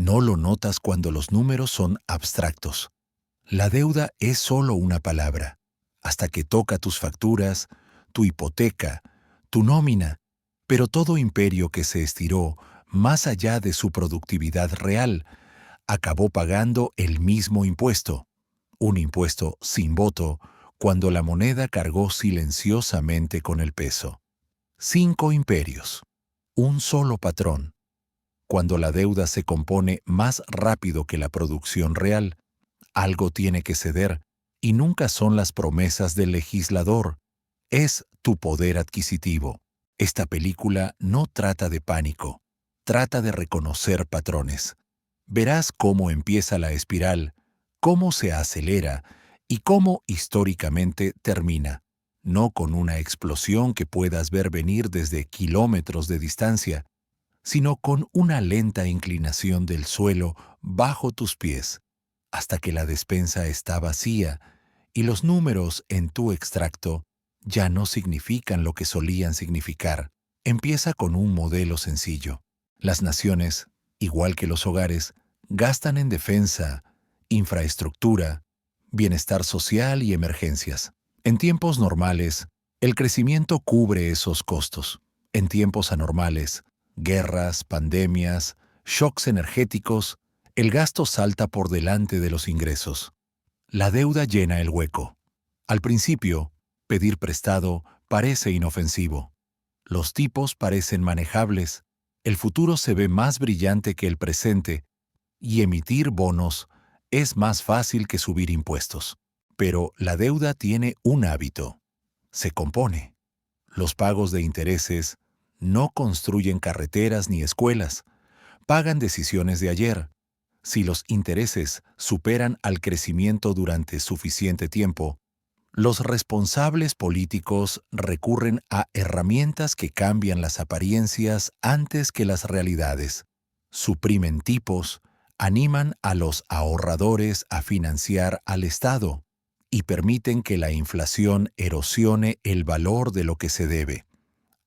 No lo notas cuando los números son abstractos. La deuda es solo una palabra, hasta que toca tus facturas, tu hipoteca, tu nómina, pero todo imperio que se estiró más allá de su productividad real acabó pagando el mismo impuesto, un impuesto sin voto, cuando la moneda cargó silenciosamente con el peso. 5 imperios, un solo patrón. Cuando la deuda se compone más rápido que la producción real, algo tiene que ceder, y nunca son las promesas del legislador, es tu poder adquisitivo. Esta película no trata de pánico, trata de reconocer patrones. Verás cómo empieza la espiral, cómo se acelera y cómo históricamente termina, no con una explosión que puedas ver venir desde kilómetros de distancia, sino con una lenta inclinación del suelo bajo tus pies, hasta que la despensa está vacía y los números en tu extracto ya no significan lo que solían significar. Empieza con un modelo sencillo. Las naciones, igual que los hogares, gastan en defensa, infraestructura, bienestar social y emergencias. En tiempos normales, el crecimiento cubre esos costos. En tiempos anormales, guerras, pandemias, shocks energéticos, el gasto salta por delante de los ingresos. La deuda llena el hueco. Al principio, pedir prestado parece inofensivo. Los tipos parecen manejables, el futuro se ve más brillante que el presente, y emitir bonos es más fácil que subir impuestos. Pero la deuda tiene un hábito. Se compone. Los pagos de intereses no construyen carreteras ni escuelas, pagan decisiones de ayer. Si los intereses superan al crecimiento durante suficiente tiempo, los responsables políticos recurren a herramientas que cambian las apariencias antes que las realidades. Suprimen tipos, animan a los ahorradores a financiar al Estado y permiten que la inflación erosione el valor de lo que se debe.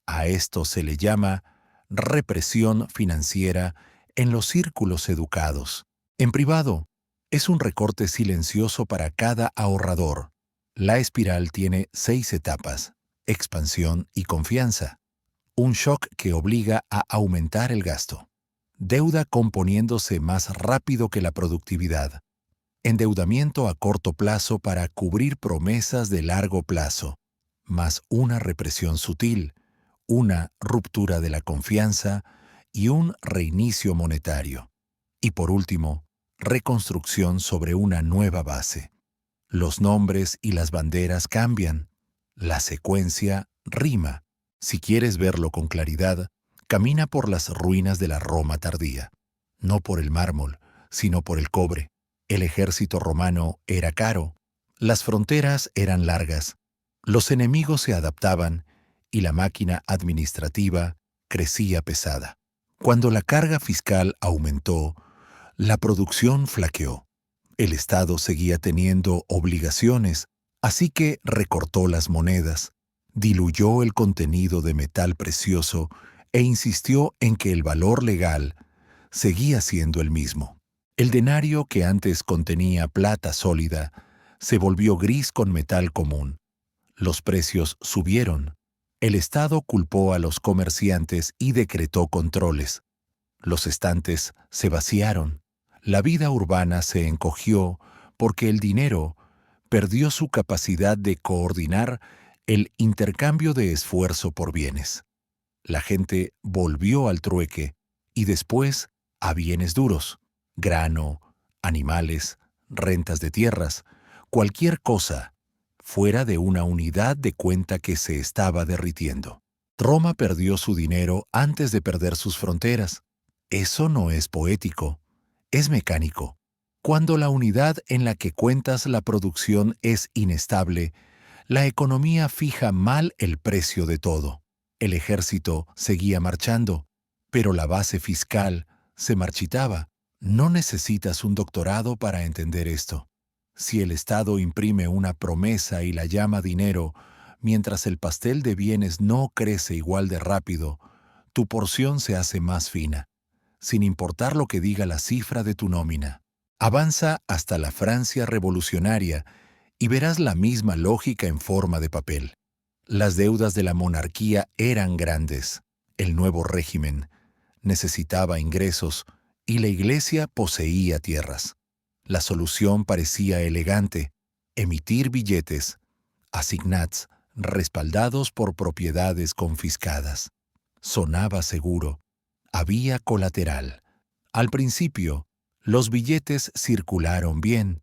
A esto se le llama represión financiera en los círculos educados. En privado, es un recorte silencioso para cada ahorrador. La espiral tiene 6 etapas: expansión y confianza. Un shock que obliga a aumentar el gasto. Deuda componiéndose más rápido que la productividad. Endeudamiento a corto plazo para cubrir promesas de largo plazo, más una represión sutil, una ruptura de la confianza y un reinicio monetario. Y por último, reconstrucción sobre una nueva base. Los nombres y las banderas cambian. La secuencia rima. Si quieres verlo con claridad, camina por las ruinas de la Roma tardía. No por el mármol, sino por el cobre. El ejército romano era caro. Las fronteras eran largas. Los enemigos se adaptaban y la máquina administrativa crecía pesada. Cuando la carga fiscal aumentó, la producción flaqueó. El Estado seguía teniendo obligaciones, así que recortó las monedas, diluyó el contenido de metal precioso e insistió en que el valor legal seguía siendo el mismo. El denario que antes contenía plata sólida se volvió gris con metal común. Los precios subieron. El Estado culpó a los comerciantes y decretó controles. Los estantes se vaciaron. La vida urbana se encogió porque el dinero perdió su capacidad de coordinar el intercambio de esfuerzo por bienes. La gente volvió al trueque y después a bienes duros: grano, animales, rentas de tierras, cualquier cosa fuera de una unidad de cuenta que se estaba derritiendo. Roma perdió su dinero antes de perder sus fronteras. Eso no es poético, es mecánico. Cuando la unidad en la que cuentas la producción es inestable, la economía fija mal el precio de todo. El ejército seguía marchando, pero la base fiscal se marchitaba. No necesitas un doctorado para entender esto. Si el Estado imprime una promesa y la llama dinero, mientras el pastel de bienes no crece igual de rápido, tu porción se hace más fina. sin importar lo que diga la cifra de tu nómina. Avanza hasta la Francia revolucionaria y verás la misma lógica en forma de papel. Las deudas de la monarquía eran grandes. El nuevo régimen necesitaba ingresos y la Iglesia poseía tierras. La solución parecía elegante: emitir billetes, assignats, respaldados por propiedades confiscadas. Sonaba seguro. Había colateral. Al principio, los billetes circularon bien,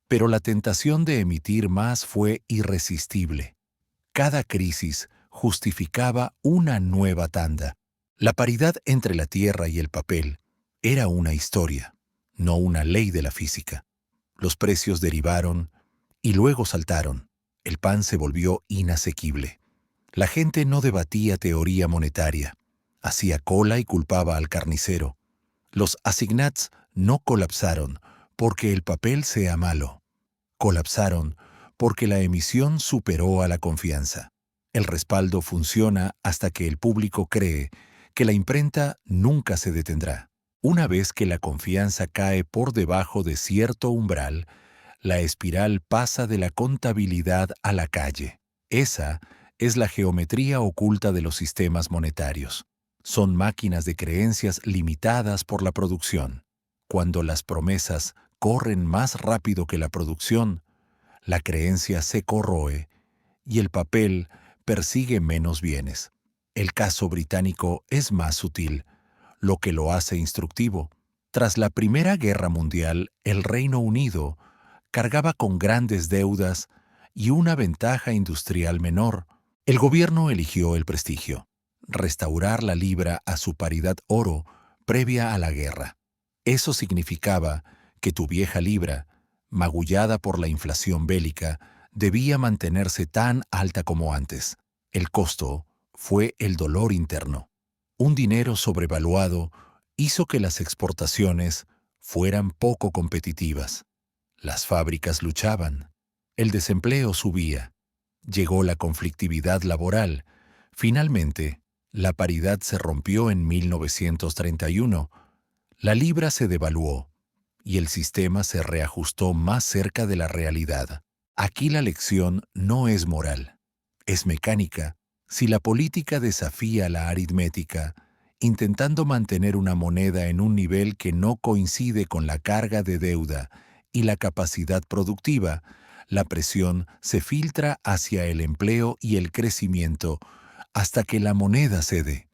pero la tentación de emitir más fue irresistible. Cada crisis justificaba una nueva tanda. La paridad entre la tierra y el papel era una historia, no una ley de la física. Los precios derivaron y luego saltaron. El pan se volvió inasequible. La gente no debatía teoría monetaria. Hacía cola y culpaba al carnicero. Los assignats no colapsaron porque el papel sea malo. Colapsaron porque la emisión superó a la confianza. El respaldo funciona hasta que el público cree que la imprenta nunca se detendrá. Una vez que la confianza cae por debajo de cierto umbral, la espiral pasa de la contabilidad a la calle. Esa es la geometría oculta de los sistemas monetarios. Son máquinas de creencias limitadas por la producción. Cuando las promesas corren más rápido que la producción, la creencia se corroe y el papel persigue menos bienes. El caso británico es más sutil, lo que lo hace instructivo. Tras la Primera Guerra Mundial, el Reino Unido cargaba con grandes deudas y una ventaja industrial menor. El gobierno eligió el prestigio: restaurar la libra a su paridad oro previa a la guerra. Eso significaba que tu vieja libra, magullada por la inflación bélica, debía mantenerse tan alta como antes. El costo fue el dolor interno. Un dinero sobrevaluado hizo que las exportaciones fueran poco competitivas. Las fábricas luchaban. El desempleo subía. Llegó la conflictividad laboral. Finalmente, la paridad se rompió en 1931. La libra se devaluó y el sistema se reajustó más cerca de la realidad. Aquí la lección no es moral, es mecánica. Si la política desafía la aritmética, intentando mantener una moneda en un nivel que no coincide con la carga de deuda y la capacidad productiva, la presión se filtra hacia el empleo y el crecimiento hasta que la moneda cede.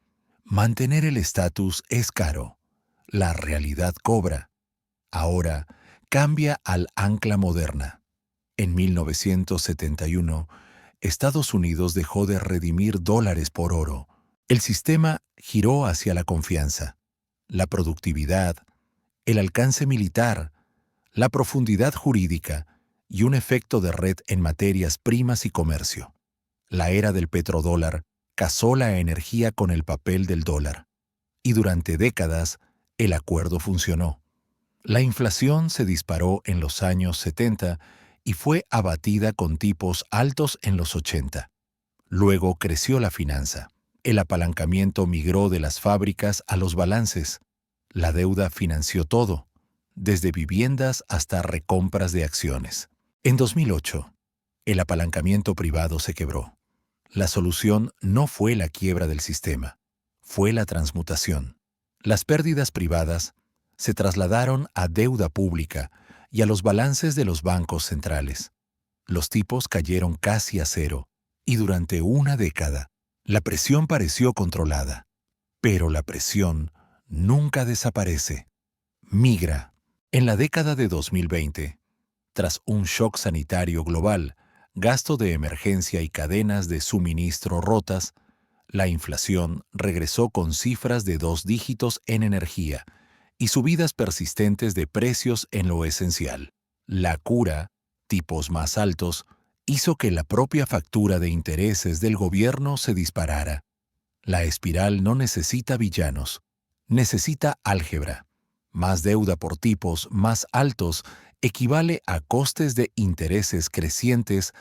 Mantener el estatus es caro. La realidad cobra. Ahora cambia al ancla moderna. En 1971, Estados Unidos dejó de redimir dólares por oro. El sistema giró hacia la confianza, la productividad, el alcance militar, la profundidad jurídica y un efecto de red en materias primas y comercio. La era del petrodólar casó la energía con el papel del dólar, y durante décadas el acuerdo funcionó. La inflación se disparó en los años 70 y fue abatida con tipos altos en los 80. Luego creció la finanza. El apalancamiento migró de las fábricas a los balances. La deuda financió todo, desde viviendas hasta recompras de acciones. En 2008, el apalancamiento privado se quebró. La solución no fue la quiebra del sistema, fue la transmutación. Las pérdidas privadas se trasladaron a deuda pública y a los balances de los bancos centrales. Los tipos cayeron casi a cero, y durante una década, la presión pareció controlada. Pero la presión nunca desaparece. Migra. En la década de 2020, tras un shock sanitario global, gasto de emergencia y cadenas de suministro rotas, la inflación regresó con cifras de 2 dígitos en energía y subidas persistentes de precios en lo esencial. La cura, tipos más altos, hizo que la propia factura de intereses del gobierno se disparara. La espiral no necesita villanos, necesita álgebra. Más deuda por tipos más altos equivale a costes de intereses crecientes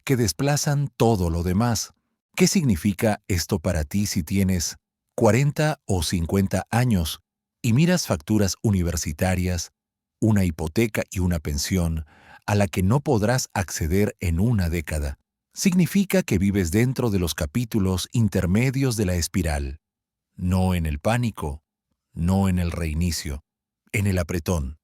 que desplazan todo lo demás. ¿Qué significa esto para ti si tienes 40 o 50 años? y miras facturas universitarias, una hipoteca y una pensión a la que no podrás acceder en una década, significa que vives dentro de los capítulos intermedios de la espiral, no en el pánico, no en el reinicio, en el apretón.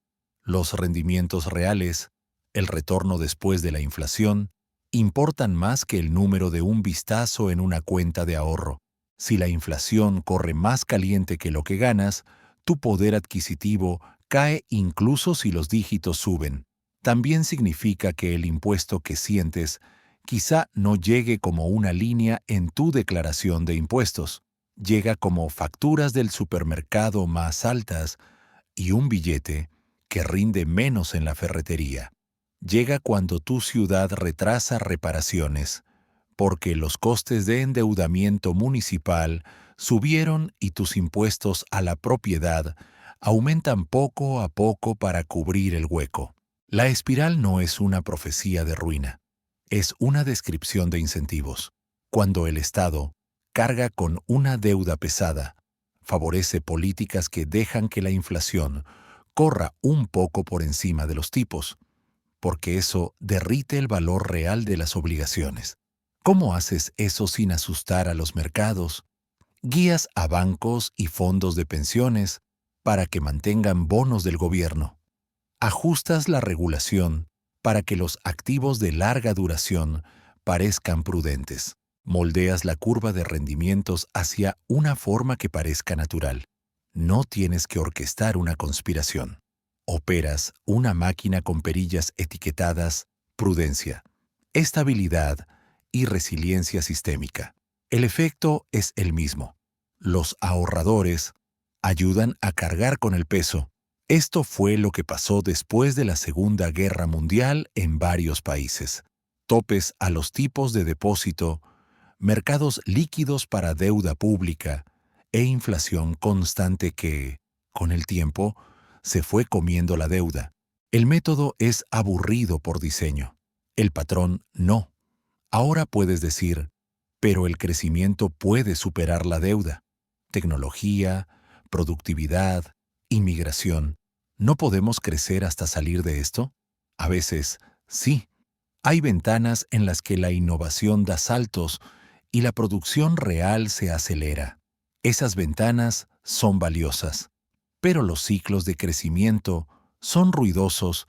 Los rendimientos reales, el retorno después de la inflación, importan más que el número de un vistazo en una cuenta de ahorro. Si la inflación corre más caliente que lo que ganas, tu poder adquisitivo cae incluso si los dígitos suben. También significa que el impuesto que sientes quizá no llegue como una línea en tu declaración de impuestos. Llega como facturas del supermercado más altas y un billete que rinde menos en la ferretería. Llega cuando tu ciudad retrasa reparaciones, porque los costes de endeudamiento municipal subieron y tus impuestos a la propiedad aumentan poco a poco para cubrir el hueco. La espiral no es una profecía de ruina, es una descripción de incentivos. Cuando el Estado carga con una deuda pesada, favorece políticas que dejan que la inflación corra un poco por encima de los tipos, porque eso derrite el valor real de las obligaciones. ¿Cómo haces eso sin asustar a los mercados? Guías a bancos y fondos de pensiones para que mantengan bonos del gobierno. Ajustas la regulación para que los activos de larga duración parezcan prudentes. Moldeas la curva de rendimientos hacia una forma que parezca natural. No tienes que orquestar una conspiración. Operas una máquina con perillas etiquetadas prudencia, estabilidad y resiliencia sistémica. El efecto es el mismo. Los ahorradores ayudan a cargar con el peso. Esto fue lo que pasó después de la Segunda Guerra Mundial en varios países. Topes a los tipos de depósito, mercados líquidos para deuda pública e inflación constante que, con el tiempo, se fue comiendo la deuda. El método es aburrido por diseño. El patrón no. Ahora puedes decir, pero el crecimiento puede superar la deuda. Tecnología, productividad, inmigración. ¿No podemos crecer hasta salir de esto? A veces, sí. Hay ventanas en las que la innovación da saltos y la producción real se acelera. Esas ventanas son valiosas, pero los ciclos de crecimiento son ruidosos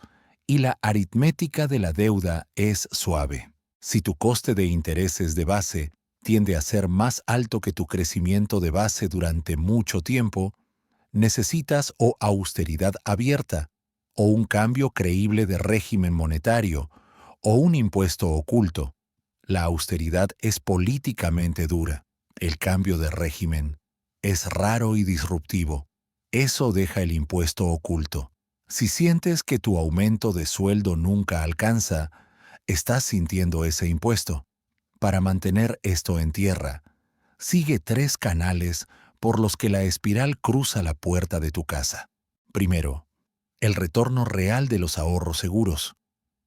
y la aritmética de la deuda es suave. Si tu coste de intereses de base tiende a ser más alto que tu crecimiento de base durante mucho tiempo, necesitas o austeridad abierta, o un cambio creíble de régimen monetario, o un impuesto oculto. La austeridad es políticamente dura. El cambio de régimen es raro y disruptivo. Eso deja el impuesto oculto. Si sientes que tu aumento de sueldo nunca alcanza, estás sintiendo ese impuesto. Para mantener esto en tierra, sigue 3 canales por los que la espiral cruza la puerta de tu casa. Primero, el retorno real de los ahorros seguros.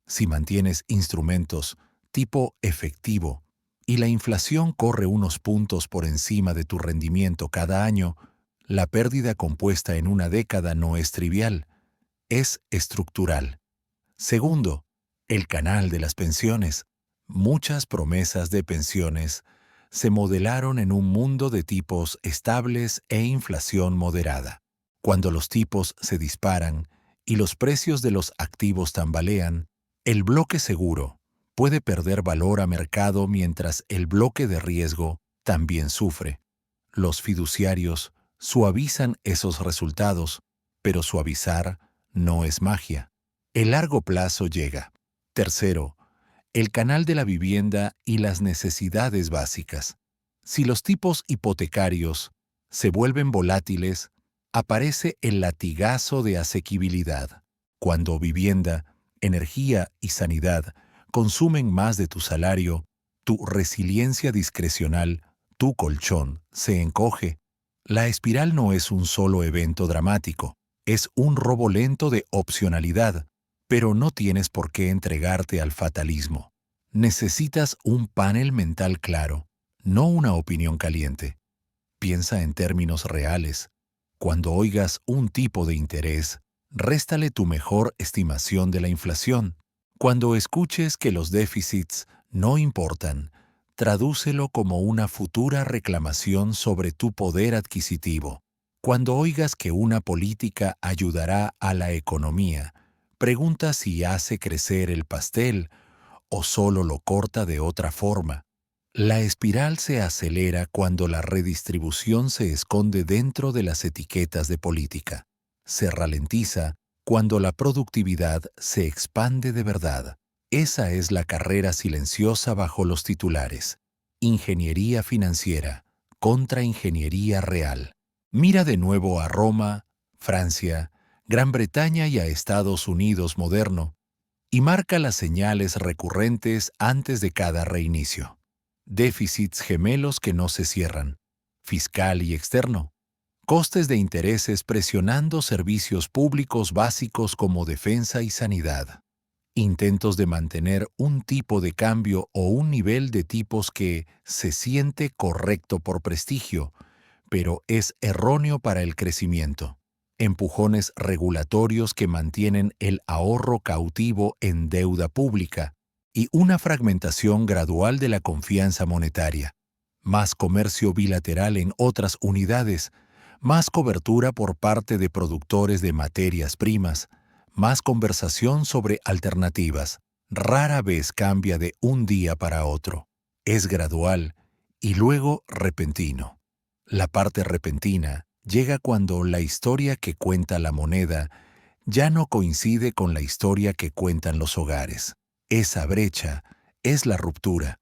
Si mantienes instrumentos tipo efectivo y la inflación corre unos puntos por encima de tu rendimiento cada año, la pérdida compuesta en una década no es trivial, es estructural. Segundo, el canal de las pensiones. Muchas promesas de pensiones se modelaron en un mundo de tipos estables e inflación moderada. Cuando los tipos se disparan y los precios de los activos tambalean, el bloque seguro puede perder valor a mercado mientras el bloque de riesgo también sufre. Los fiduciarios suavizan esos resultados, pero suavizar no es magia. El largo plazo llega. Tercero, el canal de la vivienda y las necesidades básicas. Si los tipos hipotecarios se vuelven volátiles, aparece el latigazo de asequibilidad. Cuando vivienda, energía y sanidad consumen más de tu salario, tu resiliencia discrecional, tu colchón, se encoge. La espiral no es un solo evento dramático, es un robo lento de opcionalidad, pero no tienes por qué entregarte al fatalismo. Necesitas un panel mental claro, no una opinión caliente. Piensa en términos reales. Cuando oigas un tipo de interés, réstale tu mejor estimación de la inflación. Cuando escuches que los déficits no importan, tradúcelo como una futura reclamación sobre tu poder adquisitivo. Cuando oigas que una política ayudará a la economía, pregunta si hace crecer el pastel o solo lo corta de otra forma. La espiral se acelera cuando la redistribución se esconde dentro de las etiquetas de política. Se ralentiza cuando la productividad se expande de verdad. Esa es la carrera silenciosa bajo los titulares. Ingeniería financiera contra ingeniería real. Mira de nuevo a Roma, Francia, Gran Bretaña y a Estados Unidos moderno, y marca las señales recurrentes antes de cada reinicio. Déficits gemelos que no se cierran, fiscal y externo. Costes de intereses presionando servicios públicos básicos como defensa y sanidad. Intentos de mantener un tipo de cambio o un nivel de tipos que se siente correcto por prestigio, pero es erróneo para el crecimiento. Empujones regulatorios que mantienen el ahorro cautivo en deuda pública y una fragmentación gradual de la confianza monetaria. Más comercio bilateral en otras unidades, más cobertura por parte de productores de materias primas, más conversación sobre alternativas. Rara vez cambia de un día para otro. Es gradual y luego repentino. La parte repentina llega cuando la historia que cuenta la moneda ya no coincide con la historia que cuentan los hogares. Esa brecha es la ruptura.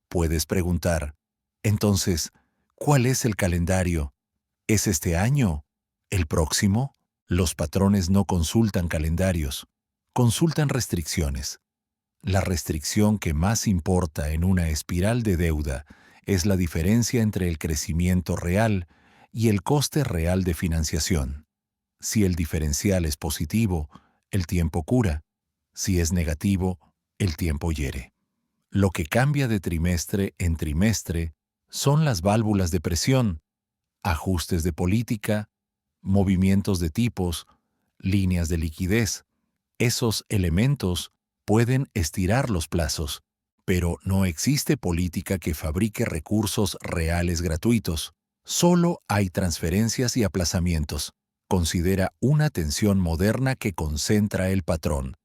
Puedes preguntar, entonces, ¿cuál es el calendario? ¿Es este año? ¿El próximo? Los patrones no consultan calendarios, consultan restricciones. La restricción que más importa en una espiral de deuda es la diferencia entre el crecimiento real y el coste real de financiación. Si el diferencial es positivo, el tiempo cura. Si es negativo, el tiempo hiere. Lo que cambia de trimestre en trimestre son las válvulas de presión, ajustes de política, movimientos de tipos, líneas de liquidez. Esos elementos pueden estirar los plazos, pero no existe política que fabrique recursos reales gratuitos. Solo hay transferencias y aplazamientos. Considera una tensión moderna que concentra el patrón.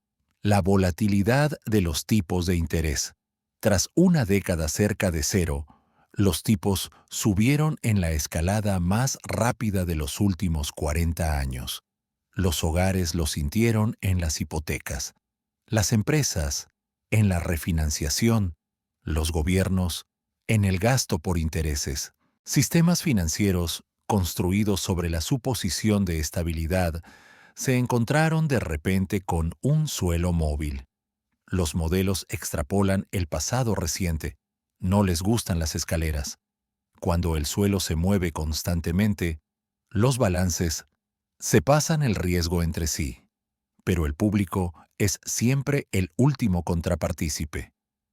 La volatilidad de los tipos de interés. Tras una década cerca de cero, los tipos subieron en la escalada más rápida de los últimos 40 años. Los hogares lo sintieron en las hipotecas, las empresas en la refinanciación, los gobiernos en el gasto por intereses. Sistemas financieros construidos sobre la suposición de estabilidad se encontraron de repente con un suelo móvil. Los modelos extrapolan el pasado reciente. No les gustan las escaleras. Cuando el suelo se mueve constantemente, los balances se pasan el riesgo entre sí. Pero el público es siempre el último contrapartícipe,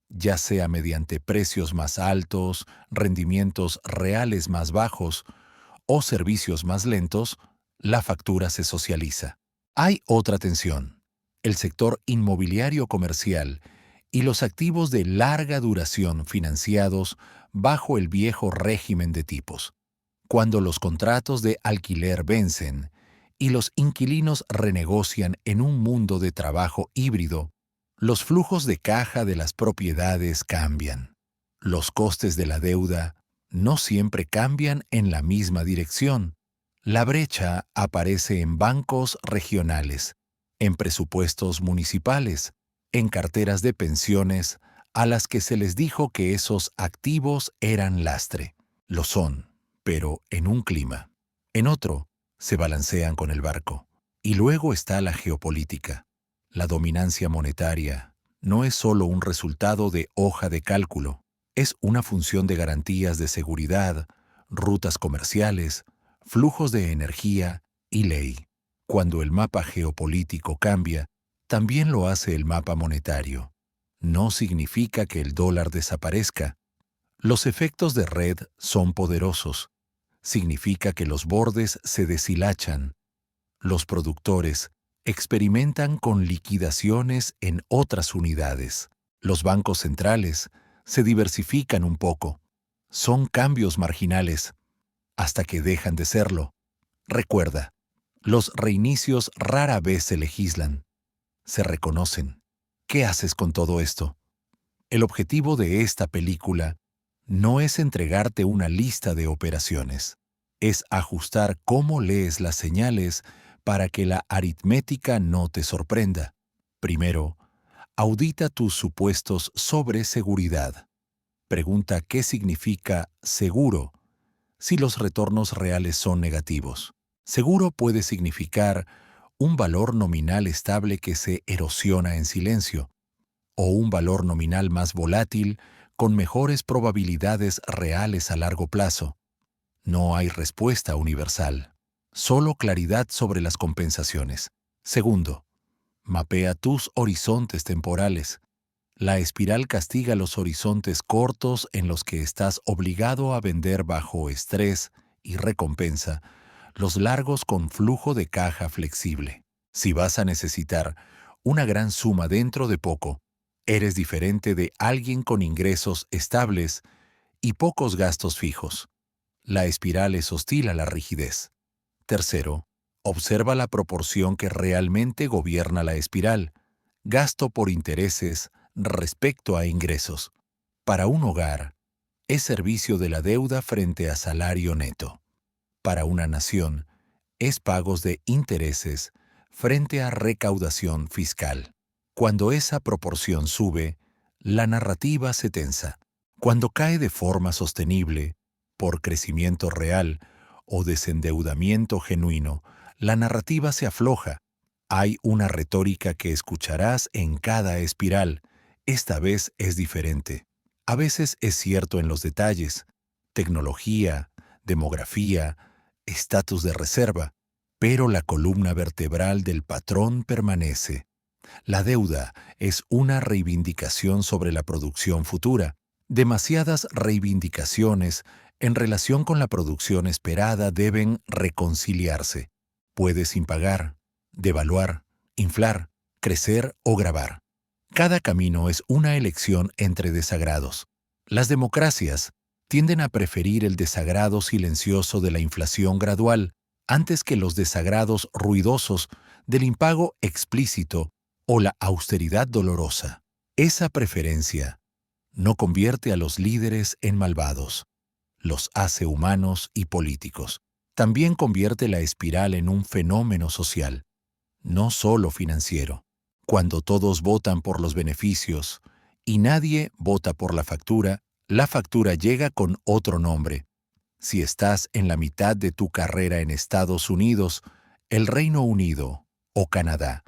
ya sea mediante precios más altos, rendimientos reales más bajos o servicios más lentos, la factura se socializa. Hay otra tensión: el sector inmobiliario comercial y los activos de larga duración financiados bajo el viejo régimen de tipos. Cuando los contratos de alquiler vencen y los inquilinos renegocian en un mundo de trabajo híbrido, los flujos de caja de las propiedades cambian. Los costes de la deuda no siempre cambian en la misma dirección. La brecha aparece en bancos regionales, en presupuestos municipales, en carteras de pensiones a las que se les dijo que esos activos eran lastre. Lo son, pero en un clima. En otro, se balancean con el barco. Y luego está la geopolítica. La dominancia monetaria no es solo un resultado de hoja de cálculo, es una función de garantías de seguridad, rutas comerciales, flujos de energía y ley. Cuando el mapa geopolítico cambia, también lo hace el mapa monetario. No significa que el dólar desaparezca. Los efectos de red son poderosos. Significa que los bordes se deshilachan. Los productores experimentan con liquidaciones en otras unidades. Los bancos centrales se diversifican un poco. Son cambios marginales, hasta que dejan de serlo. Recuerda, los reinicios rara vez se legislan, se reconocen. ¿Qué haces con todo esto? El objetivo de esta película no es entregarte una lista de operaciones, es ajustar cómo lees las señales para que la aritmética no te sorprenda. Primero, audita tus supuestos sobre seguridad. Pregunta qué significa seguro si los retornos reales son negativos. Seguro puede significar un valor nominal estable que se erosiona en silencio, o un valor nominal más volátil con mejores probabilidades reales a largo plazo. No hay respuesta universal, solo claridad sobre las compensaciones. Segundo, mapea tus horizontes temporales. La espiral castiga los horizontes cortos en los que estás obligado a vender bajo estrés y recompensa, los largos con flujo de caja flexible. Si vas a necesitar una gran suma dentro de poco, eres diferente de alguien con ingresos estables y pocos gastos fijos. La espiral es hostil a la rigidez. Tercero, observa la proporción que realmente gobierna la espiral. Gasto por intereses respecto a ingresos. Para un hogar, es servicio de la deuda frente a salario neto. Para una nación, es pagos de intereses frente a recaudación fiscal. Cuando esa proporción sube, la narrativa se tensa. Cuando cae de forma sostenible, por crecimiento real o desendeudamiento genuino, la narrativa se afloja. Hay una retórica que escucharás en cada espiral. Esta vez es diferente. A veces es cierto en los detalles, tecnología, demografía, estatus de reserva, pero la columna vertebral del patrón permanece. La deuda es una reivindicación sobre la producción futura. Demasiadas reivindicaciones en relación con la producción esperada deben reconciliarse. Puedes impagar, devaluar, inflar, crecer o grabar. Cada camino es una elección entre desagrados. Las democracias tienden a preferir el desagrado silencioso de la inflación gradual antes que los desagrados ruidosos del impago explícito o la austeridad dolorosa. Esa preferencia no convierte a los líderes en malvados, los hace humanos y políticos. También convierte la espiral en un fenómeno social, no solo financiero. Cuando todos votan por los beneficios y nadie vota por la factura llega con otro nombre. Si estás en la mitad de tu carrera en Estados Unidos, el Reino Unido o Canadá,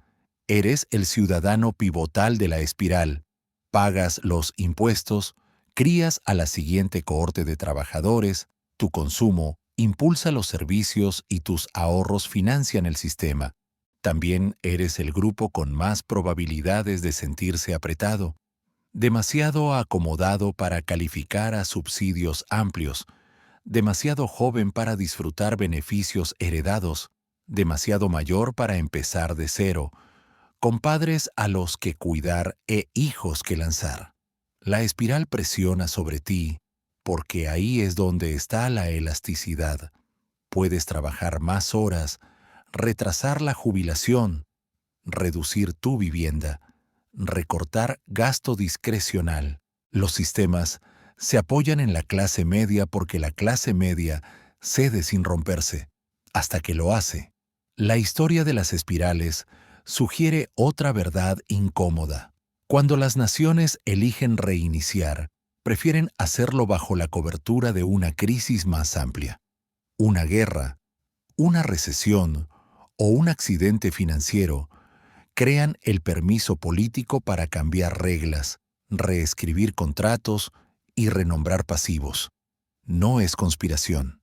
eres el ciudadano pivotal de la espiral. Pagas los impuestos, crías a la siguiente cohorte de trabajadores, tu consumo impulsa los servicios y tus ahorros financian el sistema. También eres el grupo con más probabilidades de sentirse apretado, demasiado acomodado para calificar a subsidios amplios, demasiado joven para disfrutar beneficios heredados, demasiado mayor para empezar de cero, con padres a los que cuidar e hijos que lanzar. La espiral presiona sobre ti, porque ahí es donde está la elasticidad. Puedes trabajar más horas, retrasar la jubilación, reducir tu vivienda, recortar gasto discrecional. Los sistemas se apoyan en la clase media porque la clase media cede sin romperse, hasta que lo hace. La historia de las espirales sugiere otra verdad incómoda. Cuando las naciones eligen reiniciar, prefieren hacerlo bajo la cobertura de una crisis más amplia. Una guerra, una recesión o un accidente financiero crean el permiso político para cambiar reglas, reescribir contratos y renombrar pasivos. No es conspiración,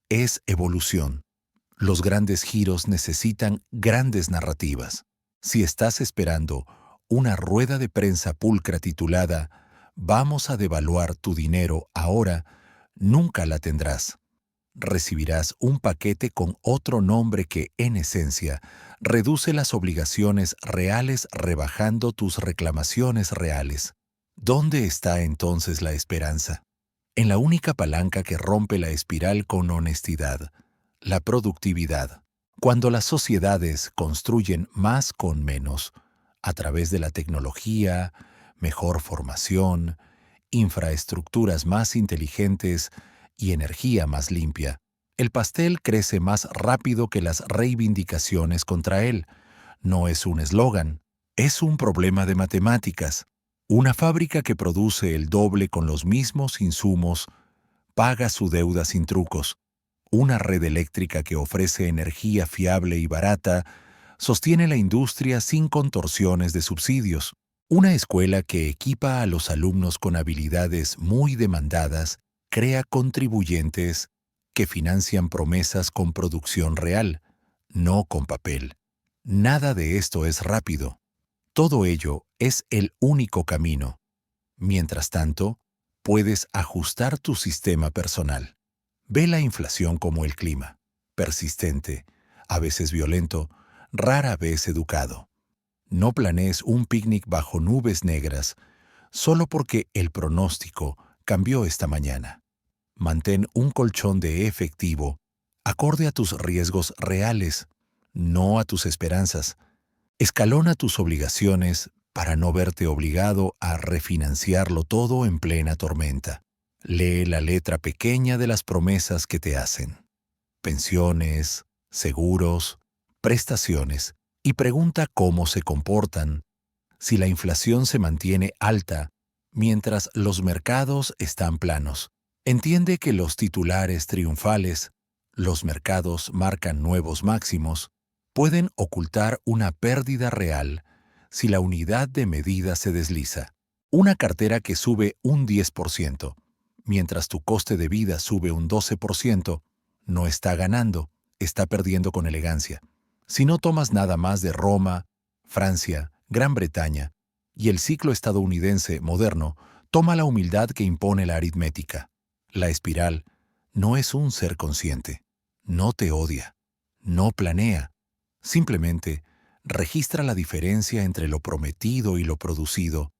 es evolución. Los grandes giros necesitan grandes narrativas. Si estás esperando una rueda de prensa pulcra titulada «Vamos a devaluar tu dinero ahora», nunca la tendrás. recibirás un paquete con otro nombre que, en esencia, reduce las obligaciones reales rebajando tus reclamaciones reales. ¿Dónde está entonces la esperanza? En la única palanca que rompe la espiral con honestidad, la productividad. Cuando las sociedades construyen más con menos, a través de la tecnología, mejor formación, infraestructuras más inteligentes y energía más limpia, el pastel crece más rápido que las reivindicaciones contra él. No es un eslogan, es un problema de matemáticas. Una fábrica que produce el doble con los mismos insumos paga su deuda sin trucos. Una red eléctrica que ofrece energía fiable y barata sostiene la industria sin contorsiones de subsidios. Una escuela que equipa a los alumnos con habilidades muy demandadas crea contribuyentes que financian promesas con producción real, no con papel. Nada de esto es rápido. Todo ello es el único camino. Mientras tanto, puedes ajustar tu sistema personal. Ve la inflación como el clima, persistente, a veces violento, rara vez educado. No planees un picnic bajo nubes negras solo porque el pronóstico cambió esta mañana. Mantén un colchón de efectivo acorde a tus riesgos reales, no a tus esperanzas. Escalona tus obligaciones para no verte obligado a refinanciarlo todo en plena tormenta. Lee la letra pequeña de las promesas que te hacen. Pensiones, seguros, prestaciones, y pregunta cómo se comportan si la inflación se mantiene alta mientras los mercados están planos. Entiende que los titulares triunfales, los mercados marcan nuevos máximos, pueden ocultar una pérdida real si la unidad de medida se desliza. Una cartera que sube un 10%, mientras tu coste de vida sube un 12%, no está ganando, está perdiendo con elegancia. Si no tomas nada más de Roma, Francia, Gran Bretaña y el ciclo estadounidense moderno, toma la humildad que impone la aritmética. La espiral no es un ser consciente, no te odia, no planea, simplemente registra la diferencia entre lo prometido y lo producido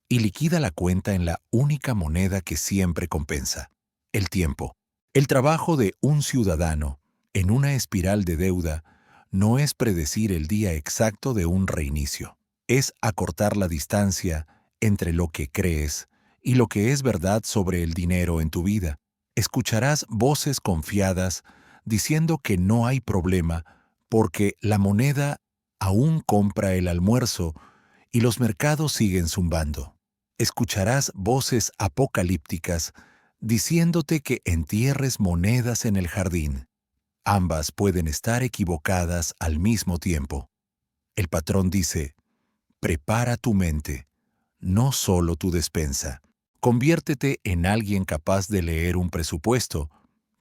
y liquida la cuenta en la única moneda que siempre compensa, el tiempo. El trabajo de un ciudadano en una espiral de deuda no es predecir el día exacto de un reinicio, es acortar la distancia entre lo que crees y lo que es verdad sobre el dinero en tu vida. Escucharás voces confiadas diciendo que no hay problema porque la moneda aún compra el almuerzo y los mercados siguen zumbando. Escucharás voces apocalípticas diciéndote que entierres monedas en el jardín. Ambas pueden estar equivocadas al mismo tiempo. El patrón dice, prepara tu mente, no solo tu despensa. Conviértete en alguien capaz de leer un presupuesto,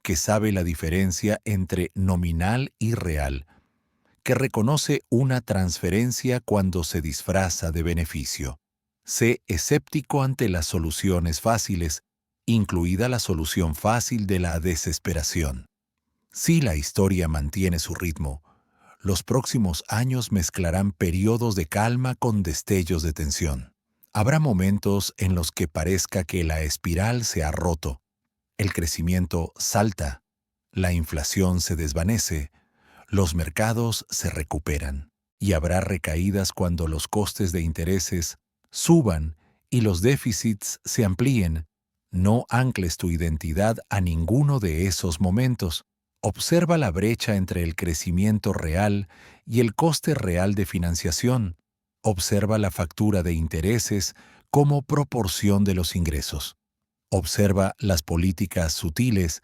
que sabe la diferencia entre nominal y real, que reconoce una transferencia cuando se disfraza de beneficio. Sé escéptico ante las soluciones fáciles, incluida la solución fácil de la desesperación. Si la historia mantiene su ritmo, los próximos años mezclarán periodos de calma con destellos de tensión. Habrá momentos en los que parezca que la espiral se ha roto, el crecimiento salta, la inflación se desvanece, los mercados se recuperan, y habrá recaídas cuando los costes de intereses suban y los déficits se amplíen. No ancles tu identidad a ninguno de esos momentos. Observa la brecha entre el crecimiento real y el coste real de financiación. Observa la factura de intereses como proporción de los ingresos. Observa las políticas sutiles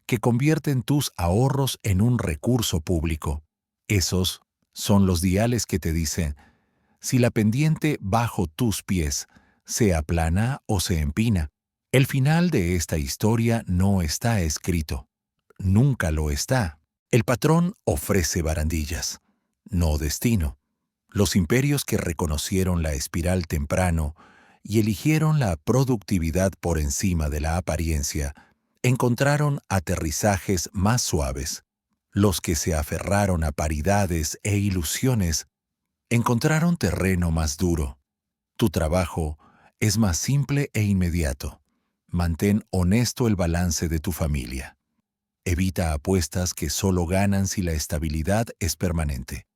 que convierten tus ahorros en un recurso público. Esos son los diales que te dicen si la pendiente bajo tus pies se aplana o se empina. El final de esta historia no está escrito. Nunca lo está. El patrón ofrece barandillas, no destino. Los imperios que reconocieron la espiral temprano y eligieron la productividad por encima de la apariencia encontraron aterrizajes más suaves. Los que se aferraron a paridades e ilusiones encontraron terreno más duro. Tu trabajo es más simple e inmediato. Mantén honesto el balance de tu familia. Evita apuestas que solo ganan si la estabilidad es permanente.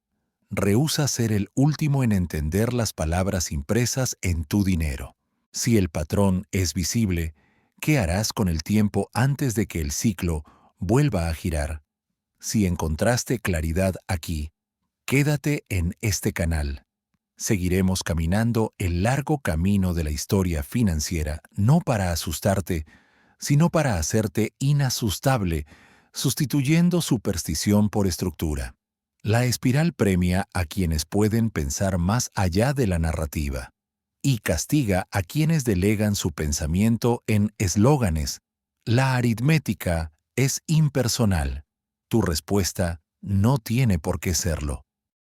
Rehúsa ser el último en entender las palabras impresas en tu dinero. Si el patrón es visible, ¿qué harás con el tiempo antes de que el ciclo vuelva a girar? Si encontraste claridad aquí, quédate en este canal. Seguiremos caminando el largo camino de la historia financiera, no para asustarte, sino para hacerte inasustable, sustituyendo superstición por estructura. La espiral premia a quienes pueden pensar más allá de la narrativa y castiga a quienes delegan su pensamiento en eslóganes. La aritmética es impersonal. Tu respuesta no tiene por qué serlo.